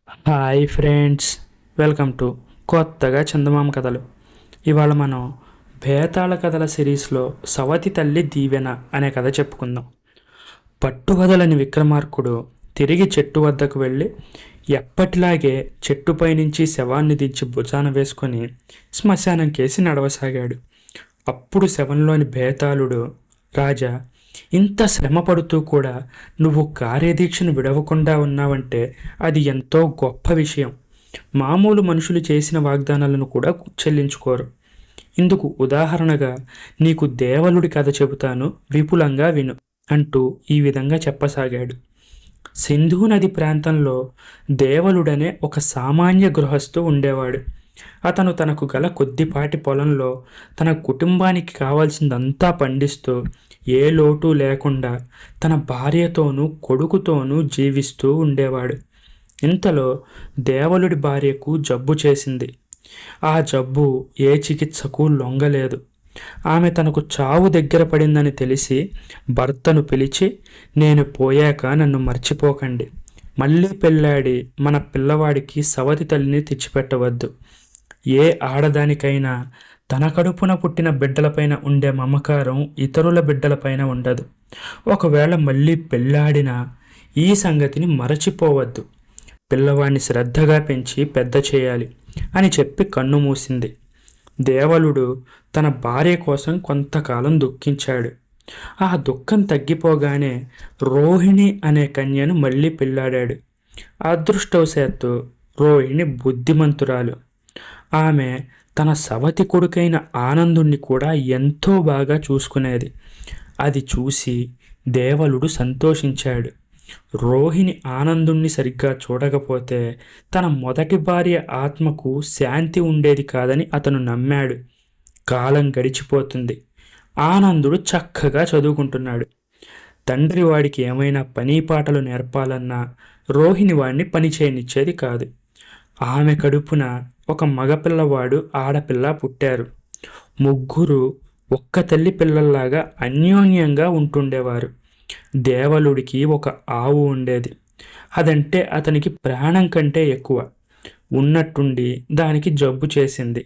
Hi friends, welcome to కొత్తగా చందమామ కథలు. ఇవాళ మనం బేతాళ కథల సిరీస్లో సవతి తల్లి దీవెన అనే కథ చెప్పుకుందాం. పట్టువదలని విక్రమార్కుడు తిరిగి చెట్టు వద్దకు వెళ్ళి ఎప్పటిలాగే చెట్టుపై నుంచి శవాన్ని దించి భుజాన వేసుకొని శ్మశానం కేసి నడవసాగాడు. అప్పుడు శవంలోని బేతాళుడు, రాజా, ఇంత శ్రమ పడుతూ కూడా నువ్వు కార్యదీక్షను విడవకుండా ఉన్నావంటే అది ఎంతో గొప్ప విషయం. మామూలు మనుషులు చేసిన వాగ్దానాలను కూడా చెల్లించుకోరు. ఇందుకు ఉదాహరణగా నీకు దేవలుడి కథ చెబుతాను, విపులంగా విను అంటూ ఈ విధంగా చెప్పసాగాడు. సింధు నది ప్రాంతంలో దేవలుడనే ఒక సామాన్య గృహస్థు ఉండేవాడు. అతను తనకు గల కొద్దిపాటి పొలంలో తన కుటుంబానికి కావాల్సిందంతా పండిస్తూ ఏ లోటు లేకుండా తన భార్యతోనూ కొడుకుతోనూ జీవిస్తూ ఉండేవాడు. ఇంతలో దేవలుడి భార్యకు జబ్బు చేసింది. ఆ జబ్బు ఏ చికిత్సకు లొంగలేదు. ఆమె తనకు చావు దగ్గర పడిందని తెలిసి భర్తను పిలిచి, నేను పోయాక నన్ను మర్చిపోకండి, మళ్ళీ పెళ్ళాడి మన పిల్లవాడికి సవతి తల్లిని తెచ్చిపెట్టవద్దు. ఏ ఆడదానికైనా తన కడుపున పుట్టిన బిడ్డలపైన ఉండే మమకారం ఇతరుల బిడ్డలపైన ఉండదు. ఒకవేళ మళ్ళీ పెళ్ళాడినా ఈ సంగతిని మరచిపోవద్దు. పిల్లవాడిని శ్రద్ధగా పెంచి పెద్ద చేయాలి అని చెప్పి కన్ను మూసింది. దేవలుడు తన భార్య కోసం కొంతకాలం దుఃఖించాడు. ఆ దుఃఖం తగ్గిపోగానే రోహిణి అనే కన్యను మళ్ళీ పెళ్ళాడాడు. అదృష్టవశాత్తు రోహిణి బుద్ధిమంతురాలు. ఆమె తన సవతి కొడుకైన ఆనందుణ్ణి కూడా ఎంతో బాగా చూసుకునేది. అది చూసి దేవలుడు సంతోషించాడు. రోహిణి ఆనందుణ్ణి సరిగ్గా చూడకపోతే తన మొదటి భార్య ఆత్మకు శాంతి ఉండేది కాదని అతను నమ్మాడు. కాలం గడిచిపోతుంది. ఆనందుడు చక్కగా చదువుకుంటున్నాడు. తండ్రి వాడికి ఏమైనా పని పాటలు నేర్పాలన్నా రోహిణి వాడిని పని చేయనిచ్చేది కాదు. ఆమె కడుపున ఒక మగపిల్లవాడు, ఆడపిల్ల పుట్టారు. ముగ్గురు ఒక్క తల్లి పిల్లల్లాగా అన్యోన్యంగా ఉంటుండేవారు. దేవలుడికి ఒక ఆవు ఉండేది. అదంటే అతనికి ప్రాణం కంటే ఎక్కువ. ఉన్నట్టుండి దానికి జబ్బు చేసింది.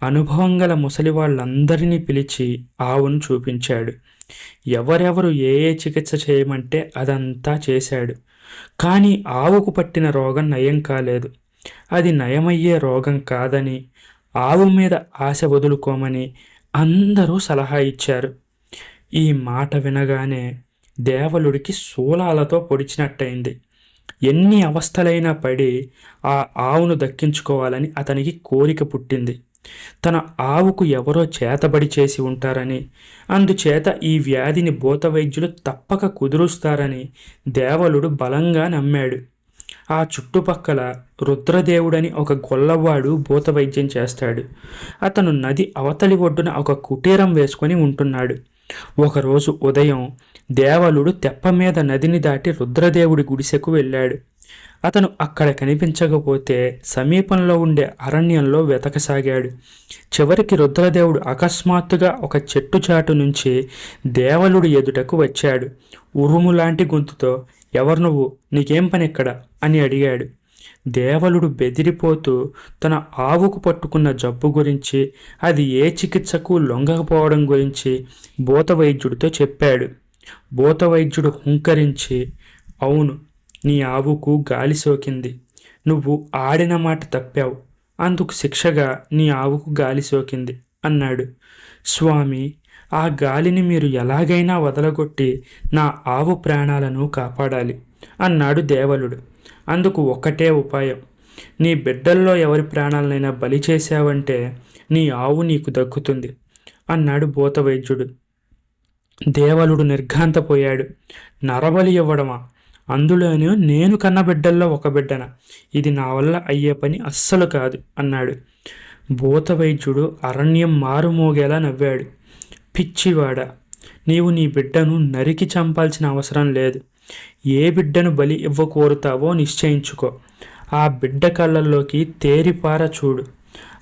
అనుభవం గల ముసలి వాళ్ళందరినీ పిలిచి ఆవును చూపించాడు. ఎవరెవరు ఏ ఏ చికిత్స చేయమంటే అదంతా చేశాడు. కానీ ఆవుకు పట్టిన రోగం నయం కాలేదు. అది నయమయ్యే రోగం కాదని, ఆవు మీద ఆశ వదులుకోమని అందరూ సలహా ఇచ్చారు. ఈ మాట వినగానే దేవలుడికి శూలాలతో పొడిచినట్టయింది. ఎన్ని అవస్థలైనా పడి ఆ ఆవును దక్కించుకోవాలని అతనికి కోరిక పుట్టింది. తన ఆవుకు ఎవరో చేతబడి చేసి ఉంటారని, అందుచేత ఈ వ్యాధిని భూతవైద్యులు తప్పక కుదురుస్తారని దేవలుడు బలంగా నమ్మాడు. ఆ చుట్టుపక్కల రుద్రదేవుడని ఒక గొల్లవాడు భూతవైద్యం చేస్తాడు. అతను నది అవతలి ఒడ్డున ఒక కుటీరం వేసుకొని ఉంటున్నాడు. ఒకరోజు ఉదయం దేవలుడు తెప్ప మీద నదిని దాటి రుద్రదేవుడి గుడిసెకు వెళ్ళాడు. అతను అక్కడ కనిపించకపోతే సమీపంలో ఉండే అరణ్యంలో వెతకసాగాడు. చివరికి రుద్రదేవుడు అకస్మాత్తుగా ఒక చెట్టు చాటు నుంచి దేవలుడి ఎదుటకు వచ్చాడు. ఉరుములాంటి గొంతుతో, ఎవరు నువ్వు, నీకేం పని ఇక్కడ అని అడిగాడు. దేవలుడు బెదిరిపోతూ తన ఆవుకు పట్టుకున్న జబ్బు గురించి, అది ఏ చికిత్సకు లొంగకపోవడం గురించి భూతవైద్యుడితో చెప్పాడు. భూతవైద్యుడు హుంకరించి, అవును, నీ ఆవుకు గాలి సోకింది. నువ్వు ఆడిన మాట తప్పావు. అందుకు శిక్షగా నీ ఆవుకు గాలి సోకింది అన్నాడు. స్వామి, ఆ గాలిని మీరు ఎలాగైనా వదలగొట్టి నా ఆవు ప్రాణాలను కాపాడాలి అన్నాడు దేవలుడు. అందుకు ఒక్కటే ఉపాయం. నీ బిడ్డల్లో ఎవరి ప్రాణాలనైనా బలి చేశావంటే నీ ఆవు నీకు దక్కుతుంది అన్నాడు భూతవైద్యుడు. దేవలుడు నిర్ఘాంతపోయాడు. నరబలి ఇవ్వడమా? అందులోనూ నేను కన్న బిడ్డల్లో ఒక బిడ్డన? ఇది నా వల్ల అయ్యే పని అస్సలు కాదు అన్నాడు. భూతవైద్యుడు అరణ్యం మారుమోగేలా నవ్వాడు. పిచ్చివాడ, నీవు నీ బిడ్డను నరికి చంపాల్సిన అవసరం లేదు. ఏ బిడ్డను బలి ఇవ్వకోరుతావో నిశ్చయించుకో. ఆ బిడ్డ కళ్ళల్లోకి తేరిపార చూడు.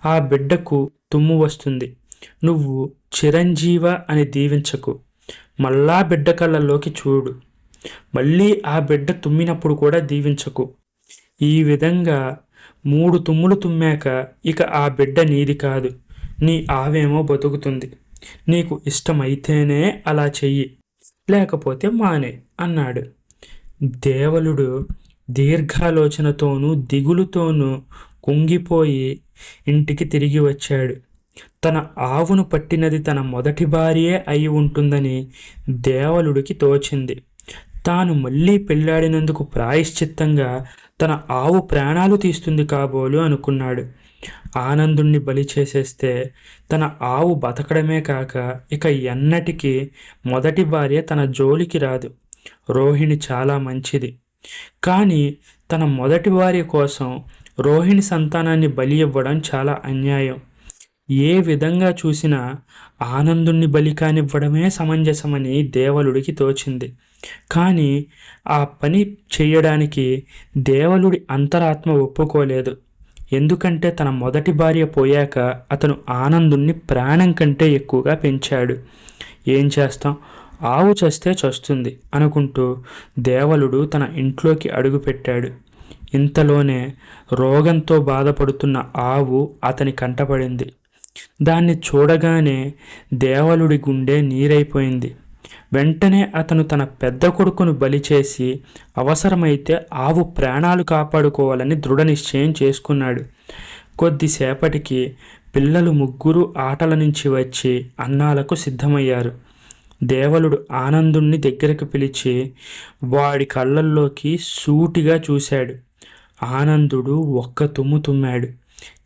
ఆ బిడ్డకు తుమ్ము వస్తుంది. నువ్వు చిరంజీవ అని దీవించకు. మళ్ళా బిడ్డ కళ్ళల్లోకి చూడు. మళ్ళీ ఆ బిడ్డ తుమ్మినప్పుడు కూడా దీవించకు. ఈ విధంగా 3 తుమ్ములు తుమ్మాక ఇక ఆ బిడ్డ నీది కాదు, నీ ఆవేమో బతుకుతుంది. నీకు ఇష్టమైతేనే అలా చెయ్యి, లేకపోతే మానే అన్నాడు. దేవలుడు దీర్ఘాలోచనతోనూ దిగులుతోనూ కుంగిపోయి ఇంటికి తిరిగి వచ్చాడు. తన ఆవును పట్టినది తన మొదటి భార్యే అయి ఉంటుందని దేవలుడికి తోచింది. తాను మళ్ళీ పెళ్ళాడినందుకు ప్రాయశ్చిత్తంగా తన ఆవు ప్రాణాలు తీస్తుంది కాబోలు అనుకున్నాడు. ఆనందుణ్ణి బలి చేసేస్తే తన ఆవు బతకడమే కాక ఇక ఎన్నటికీ మొదటి భార్య తన జోలికి రాదు. రోహిణి చాలా మంచిది, కానీ తన మొదటి భార్య కోసం రోహిణి సంతానాన్ని బలి ఇవ్వడం చాలా అన్యాయం. ఏ విధంగా చూసినా ఆనందుణ్ణి బలి కానివ్వడమే సమంజసమని దేవలుడికి తోచింది. కానీ ఆ పని చేయడానికి దేవలుడి అంతరాత్మ ఒప్పుకోలేదు. ఎందుకంటే తన మొదటి భార్య పోయాక అతను ఆనందుణ్ణి ప్రాణం కంటే ఎక్కువగా పెంచాడు. ఏం చేస్తాం, ఆవు చస్తే చస్తుంది అనుకుంటూ దేవలుడు తన ఇంట్లోకి అడుగుపెట్టాడు. ఇంతలోనే రోగంతో బాధపడుతున్న ఆవు అతని కంటపడింది. దాన్ని చూడగానే దేవలుడి గుండె నీరైపోయింది. వెంటనే అతను తన పెద్ద కొడుకును బలి చేసి అవసరమైతే ఆవు ప్రాణాలు కాపాడుకోవాలని దృఢ నిశ్చయం చేసుకున్నాడు. కొద్దిసేపటికి పిల్లలు ముగ్గురు ఆటల నుంచి వచ్చి అన్నాలకు సిద్ధమయ్యారు. దేవలుడు ఆనందుణ్ణి దగ్గరకు పిలిచి వాడి కళ్ళల్లోకి సూటిగా చూశాడు. ఆనందుడు ఒక్క తుమ్ము తుమ్మాడు.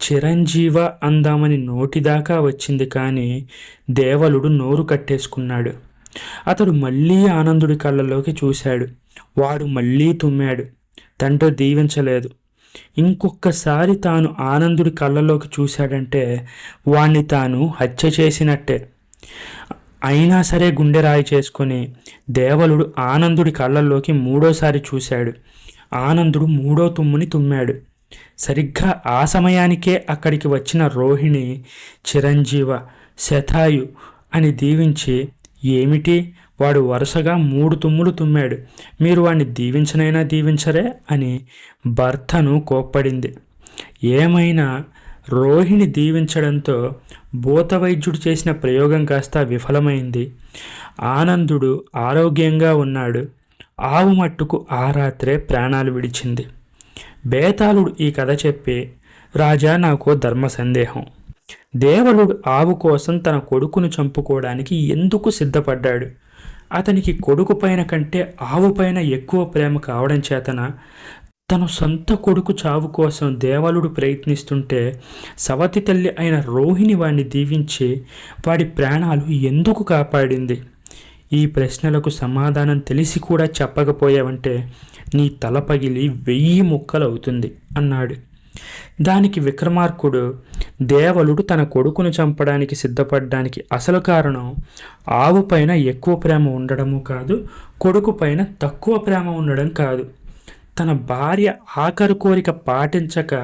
చిరంజీవ అందామని నోటిదాకా వచ్చింది, కానీ దేవలుడు నోరు కట్టేసుకున్నాడు. అతడు మళ్ళీ ఆనందుడి కళ్ళలోకి చూశాడు. వాడు మళ్ళీ తుమ్మాడు. తండ్రి దీవించలేదు. ఇంకొకసారి తాను ఆనందుడి కళ్ళలోకి చూశాడంటే వాణ్ణి తాను హత్య చేసినట్టే. అయినా సరే గుండె రాయి చేసుకొని దేవలుడు ఆనందుడి కళ్ళల్లోకి మూడోసారి చూశాడు. ఆనందుడు మూడో తుమ్ముని తుమ్మాడు. సరిగ్గా ఆ సమయానికే అక్కడికి వచ్చిన రోహిణి చిరంజీవ శతాయు అని దీవించి, ఏమిటి వాడు వరుసగా 3 తుమ్ములు తుమ్మాడు, మీరు వాడిని దీవించనైనా దీవించరే అని భర్తను కోప్పడింది. ఏమైనా రోహిణి దీవించడంతో భూతవైద్యుడు చేసిన ప్రయోగం కాస్త విఫలమైంది. ఆనందుడు ఆరోగ్యంగా ఉన్నాడు. ఆవు మట్టుకు ఆ రాత్రే ప్రాణాలు విడిచింది. బేతాళుడు ఈ కథ చెప్పి, రాజా నాకు ధర్మ సందేహం. దేవలుడు ఆవు కోసం తన కొడుకును చంపుకోవడానికి ఎందుకు సిద్ధపడ్డాడు? అతనికి కొడుకు పైన కంటే ఆవు పైన ఎక్కువ ప్రేమ కావడం చేతన తన సొంత కొడుకు చావు కోసం దేవలుడు ప్రయత్నిస్తుంటే సవతి తల్లి అయిన రోహిణి వాడిని దీవించి వాడి ప్రాణాలు ఎందుకు కాపాడింది? ఈ ప్రశ్నలకు సమాధానం తెలిసి కూడా చెప్పకపోయావంటే నీ తల పగిలి 1000 ముక్కలు అవుతుంది అన్నాడు. దానికి విక్రమార్కుడు, దేవలుడు తన కొడుకును చంపడానికి సిద్ధపడ్డానికి అసలు కారణం ఆవు పైన ఎక్కువ ప్రేమ ఉండడము కాదు, కొడుకు పైన తక్కువ ప్రేమ ఉండడం కాదు. తన భార్య ఆఖరు కోరిక పాటించక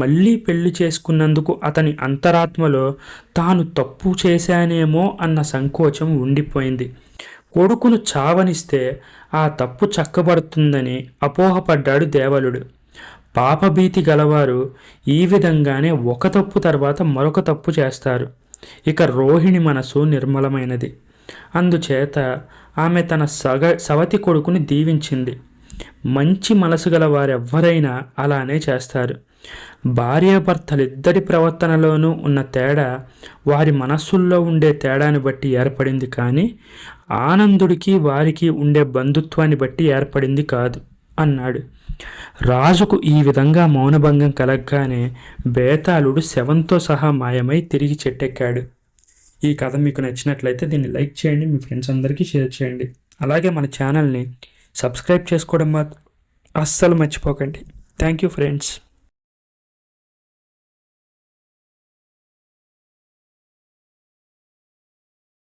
మళ్ళీ పెళ్లి చేసుకున్నందుకు అతని అంతరాత్మలో తాను తప్పు చేశానేమో అన్న సంకోచం ఉండిపోయింది. కొడుకును చావనిస్తే ఆ తప్పు చక్కబడుతుందని అపోహపడ్డాడు దేవలుడు. పాపభీతి గలవారు ఈ విధంగానే ఒక తప్పు తర్వాత మరొక తప్పు చేస్తారు. ఇక రోహిణి మనసు నిర్మలమైనది. అందుచేత ఆమె తన సవతి కొడుకుని దీవించింది. మంచి మనసు గల వారెవ్వరైనా అలానే చేస్తారు. భార్యాభర్తలిద్దరి ప్రవర్తనలోనూ ఉన్న తేడా వారి మనస్సుల్లో ఉండే తేడాని బట్టి ఏర్పడింది, కానీ ఆనందుడికి వారికి ఉండే బంధుత్వాన్ని బట్టి ఏర్పడింది కాదు అన్నాడు. రాజుకు ఈ విధంగా మౌనభంగం కలగగానే బేతాళుడు శవంతో సహా మాయమై తిరిగి చెట్టెక్కాడు. ఈ కథ మీకు నచ్చినట్లయితే దీన్ని లైక్ చేయండి, మీ ఫ్రెండ్స్ అందరికీ షేర్ చేయండి. అలాగే మన ఛానల్ని సబ్స్క్రైబ్ చేసుకోవడం అస్సలు మర్చిపోకండి. Thank you friends.